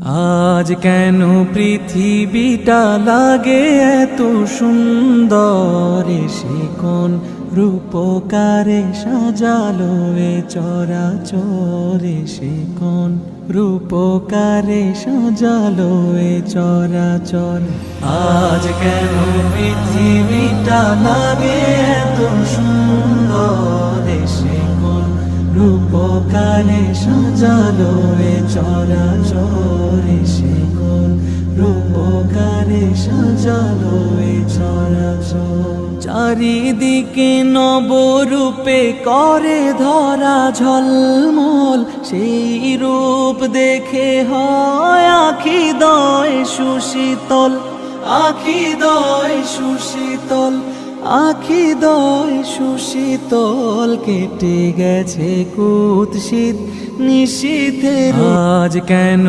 আজ কেন পৃথিবীটা লাগে এত সুন্দর, সে কোন রূপকারে সাজালো এ চরাচরে, সে কোন রূপকারে সাজালো এ চরাচর। আজ কেন পৃথিবীটা লাগে এত সুন্দর, সে কোন রূপকারে সাজালো এ চরাচরে, সে কোন রূপকারে সাজালো এ চরাচর। চারিদিকে নবরূপে করে ধরা ঝলমল, সেই রূপ দেখে হয় আখি দয় সুশীতল, আখি দয় সুশীতল, আখি দয় সুশীতল। কেটে গেছে কুৎসিত নিশীথের আজ কেন